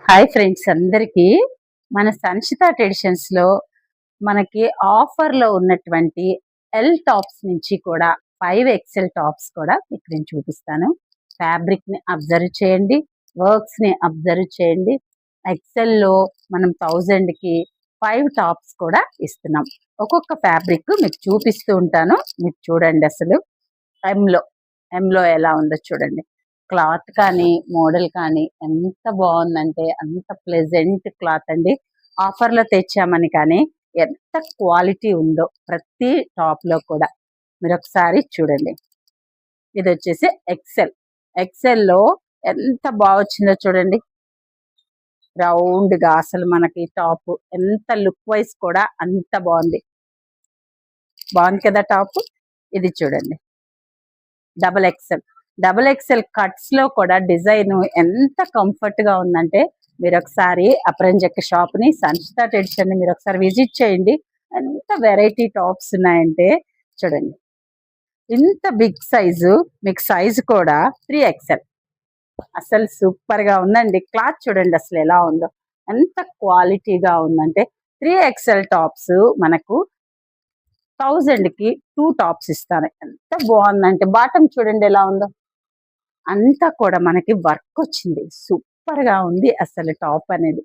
Hi friends అందరికీ మన సంచిత ట్రెడిషన్స్ లో మనకి ఆఫర్ లో ఉన్నటువంటి ఎల్ టాప్స్ నుంచి కూడా 5XL టాప్స్ కూడా మీకు నేను చూపిస్తాను. ఫ్యాబ్రిక్ ని అబ్జర్వ్ చేయండి, వర్క్స్ ని అబ్జర్వ్ చేయండి. ఎక్సెల్ లో మనం 1000 కి 5 టాప్స్ కూడా ఇస్తున్నాం. ఒక్కొక్క ఫ్యాబ్రిక్ మీకు చూపిస్తూ ఉంటాను, మీకు చూడండి. అసలు ఎంలో ఎంలో ఎలా ఉందో చూడండి. క్లాత్ కానీ మోడల్ కానీ ఎంత బాగుందంటే అంత ప్లెజెంట్ క్లాత్ అండి. ఆఫర్లో తెచ్చామని కానీ ఎంత క్వాలిటీ ఉందో ప్రతి టాప్ లో కూడా మీరు ఒకసారి చూడండి. ఇది వచ్చేసి ఎక్సెల్. ఎక్సెల్లో ఎంత బాగా వచ్చిందో చూడండి. రౌండ్ గా అసలు మనకి టాప్ ఎంత లుక్ వైజ్ కూడా అంత బాగుంది. బాగుంది కదా టాప్. ఇది చూడండి XXL. XXL కట్స్ లో కూడా డిజైన్ ఎంత కంఫర్ట్ గా ఉందంటే మీరు ఒకసారి అపరంజక్ షాప్ ని సంచిత ట్రెడిషన్ ని మీరు ఒకసారి విజిట్ చేయండి. ఎంత వెరైటీ టాప్స్ ఉన్నాయంటే చూడండి. ఇంత బిగ్ సైజు, మీకు సైజు కూడా 3XL. అసలు సూపర్ గా ఉందండి. క్లాత్ చూడండి అసలు ఎలా ఉందో, ఎంత క్వాలిటీగా ఉందంటే 3XL టాప్స్ మనకు 1000 కి 2 టాప్స్ ఇస్తాను. ఎంత బాగుందంటే బాటమ్ చూడండి ఎలా ఉందో, అంతా కూడా మనకి వర్క్ వచ్చింది. సూపర్ గా ఉంది అసలు టాప్ అనేది.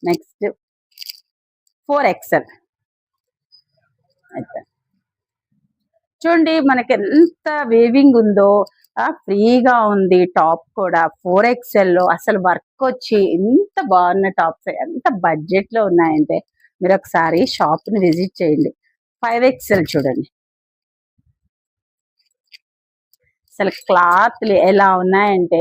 నెక్స్ట్ 4XL అయితే చూడండి మనకి ఎంత వేవింగ్ ఉందో, ఫ్రీగా ఉంది టాప్ కూడా. 4XL లో అసలు వర్క్ వచ్చి ఎంత బాగున్న టాప్స్, ఎంత బడ్జెట్ లో ఉన్నాయంటే మీరు ఒకసారి షాప్ ని విజిట్ చేయండి. 5XL చూడండి అసలు క్లాత్లు ఎలా ఉన్నాయంటే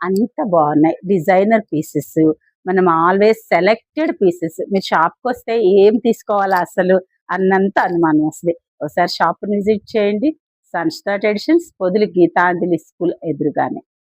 అంత బాగున్నాయి. డిజైనర్ పీసెస్, మనం ఆల్వేస్ సెలెక్టెడ్ పీసెస్. మీరు షాప్కి వస్తే ఏం తీసుకోవాలా అసలు అన్నంత అనుమానం వస్తుంది. ఒకసారి షాప్ని విజిట్ చేయండి. సంచిత ట్రెడిషన్స్, పొదిలి గీతాంజలి స్కూల్ ఎదురుగానే.